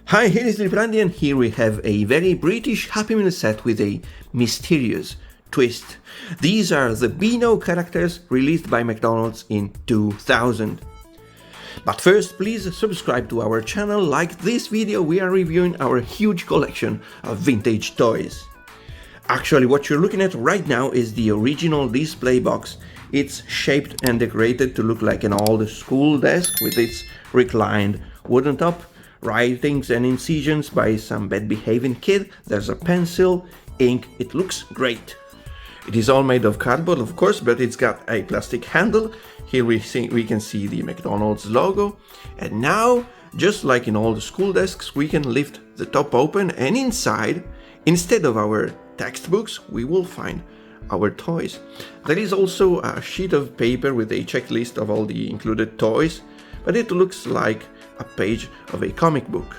Hi, here is Liprandi, and here we have a very British Happy Meal set with a mysterious twist. These are the Beano characters released by McDonald's in 2000. But first, please subscribe to our channel. Like this video, we are reviewing our huge collection of vintage toys. Actually, what you're looking at right now is the original display box. It's shaped and decorated to look like an old school desk with its reclined wooden top. Writings and incisions by some bad-behaving kid. There's a pencil, ink. It looks great. It is all made of cardboard, of course, but it's got a plastic handle. Here we can see the McDonald's logo. And now, just like in all the school desks, we can lift the top open, and inside, instead of our textbooks, we will find our toys. There is also a sheet of paper with a checklist of all the included toys, but it looks like a page of a comic book.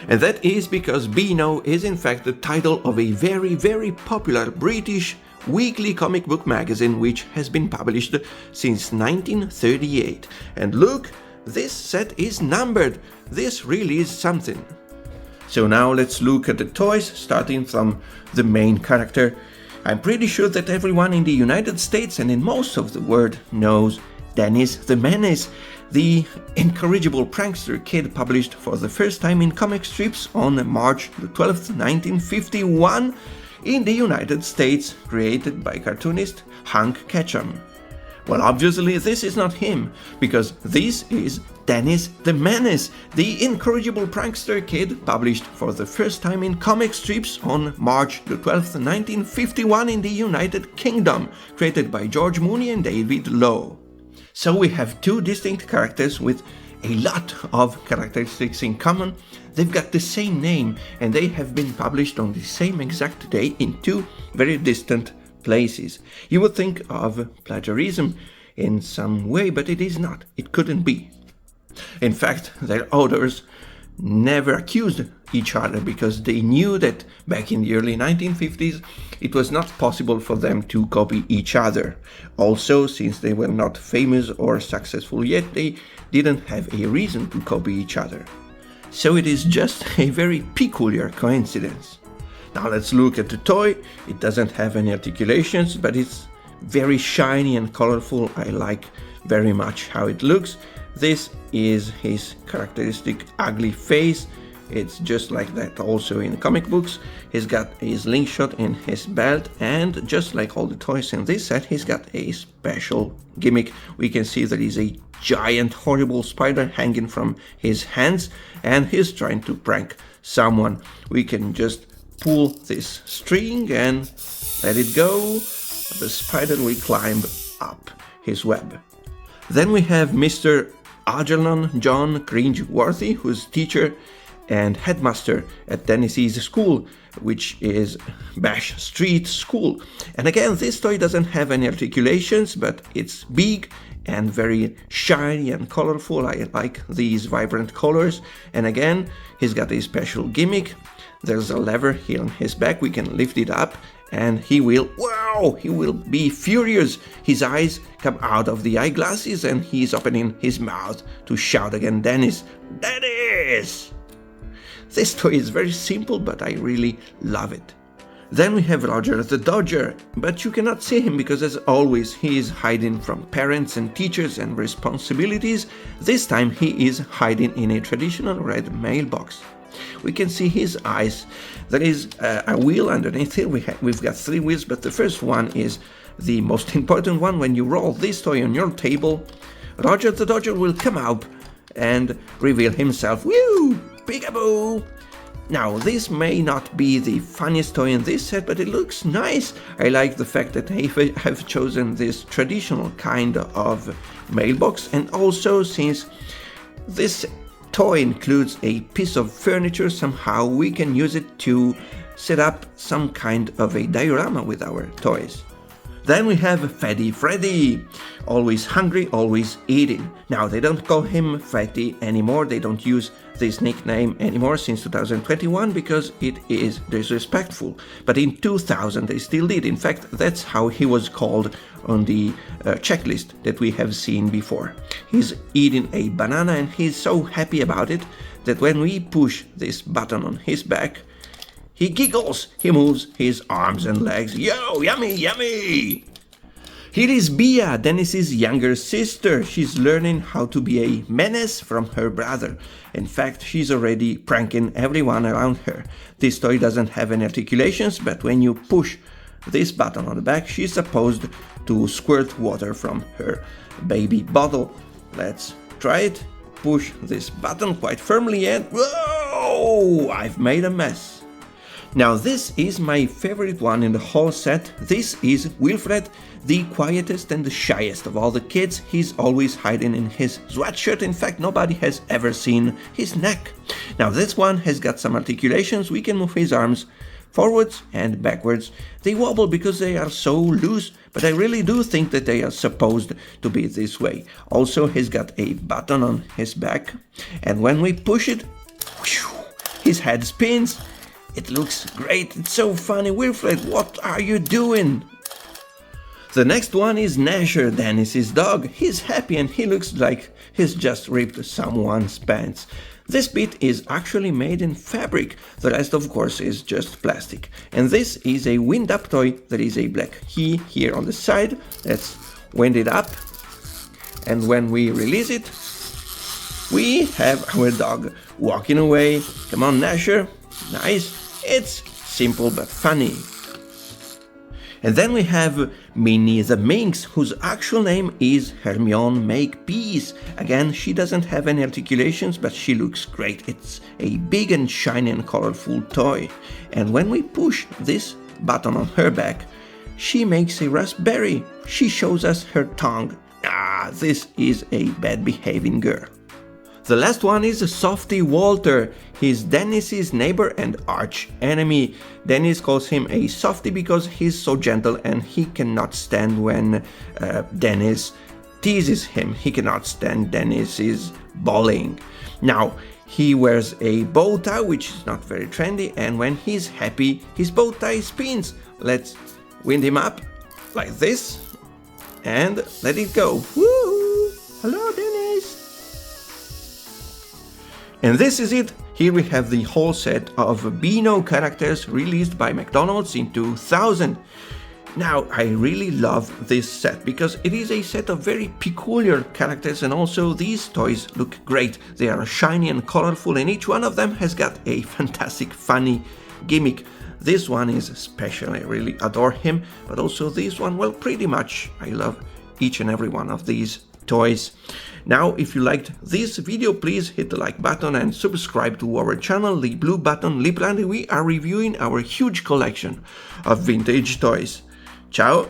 And that is because Beano is in fact the title of a very popular British weekly comic book magazine which has been published since 1938. And look, this set is numbered. This really is something. So now let's look at the toys, starting from the main character. I'm pretty sure that everyone in the United States and in most of the world knows Dennis the Menace, the incorrigible prankster kid published for the first time in comic strips on March 12th, 1951 in the United States, created by cartoonist Hank Ketchum. Well, obviously this is not him, because this is Dennis the Menace, the incorrigible prankster kid published for the first time in comic strips on March 12th, 1951 in the United Kingdom, created by George Mooney and David Lowe. So we have two distinct characters with a lot of characteristics in common. They've got the same name and they have been published on the same exact day in two very distant places. You would think of plagiarism in some way, but it is not. It couldn't be. In fact, their authors never accused each other because they knew that back in the early 1950s it was not possible for them to copy each other. Also, since they were not famous or successful yet, they didn't have a reason to copy each other. So it is just a very peculiar coincidence. Now let's look at the toy. It doesn't have any articulations, but it's very shiny and colorful. I like very much how it looks. This is his characteristic ugly face. It's just like that also in comic books. He's got a slingshot in his belt, and just like all the toys in this set, he's got a special gimmick. We can see there is a giant horrible spider hanging from his hands, and he's trying to prank someone. We can just pull this string and let it go. The spider will climb up his web. Then we have Mr. Algernon John Cringeworthy, who's teacher and headmaster at Dennis's school, which is Bash Street School. And again, this toy doesn't have any articulations, but it's big and very shiny and colorful. I like these vibrant colors. And again, he's got a special gimmick. There's a lever here on his back. We can lift it up and he will be furious. His eyes come out of the eyeglasses and he's opening his mouth to shout again, Dennis, Dennis! This toy is very simple, but I really love it. Then we have Roger the Dodger, but you cannot see him because, as always, he is hiding from parents and teachers and responsibilities. This time he is hiding in a traditional red mailbox. We can see his eyes. There is a wheel underneath here. We've got three wheels, but the first one is the most important one. When you roll this toy on your table, Roger the Dodger will come out and reveal himself. Woo! Peekaboo! Now, this may not be the funniest toy in this set, but it looks nice. I like the fact that they have chosen this traditional kind of mailbox, and also since this toy includes a piece of furniture, somehow we can use it to set up some kind of a diorama with our toys. Then we have Freddy, always hungry, always eating. Now they don't call him Fatty anymore, they don't use this nickname anymore since 2021 because it is disrespectful. But in 2000 they still did. In fact, that's how he was called on the checklist that we have seen before. He's eating a banana and he's so happy about it that when we push this button on his back, he giggles, he moves his arms and legs. Yo, yummy, yummy! Here is Bea, Dennis's younger sister. She's learning how to be a menace from her brother. In fact, she's already pranking everyone around her. This toy doesn't have any articulations, but when you push this button on the back, she's supposed to squirt water from her baby bottle. Let's try it. Push this button quite firmly and whoa! I've made a mess. Now this is my favorite one in the whole set. This is Wilfred, the quietest and the shyest of all the kids. He's always hiding in his sweatshirt. In fact, nobody has ever seen his neck. Now this one has got some articulations. We can move his arms forwards and backwards. They wobble because they are so loose, but I really do think that they are supposed to be this way. Also, he's got a button on his back, and when we push it, his head spins. It looks great, it's so funny. Wilfred, what are you doing? The next one is Nasher, Dennis's dog. He's happy and he looks like he's just ripped someone's pants. This bit is actually made in fabric, the rest of course is just plastic. And this is a wind-up toy. There is a black key here on the side. Let's wind it up. And when we release it, we have our dog walking away. Come on, Nasher. Nice. It's simple but funny. And then we have Minnie the Minx, whose actual name is Hermione Makepeace. Again, she doesn't have any articulations, but she looks great. It's a big and shiny and colorful toy. And when we push this button on her back, she makes a raspberry. She shows us her tongue. Ah, this is a bad behaving girl. The last one is Softy Walter. He's Dennis's neighbor and arch enemy. Dennis calls him a softy because he's so gentle and he cannot stand when Dennis teases him. He cannot stand Dennis's bullying. Now, he wears a bow tie, which is not very trendy, and when he's happy, his bow tie spins. Let's wind him up like this and let it go. Woo! Hello, Dennis! And this is it. Here we have the whole set of Beano characters released by McDonald's in 2000. Now, I really love this set because it is a set of very peculiar characters, and also these toys look great. They are shiny and colorful and each one of them has got a fantastic funny gimmick. This one is special, I really adore him, but also this one, well, pretty much I love each and every one of these toys. Now, if you liked this video, please hit the like button and subscribe to our channel, the blue button, Liprandi. We are reviewing our huge collection of vintage toys. Ciao!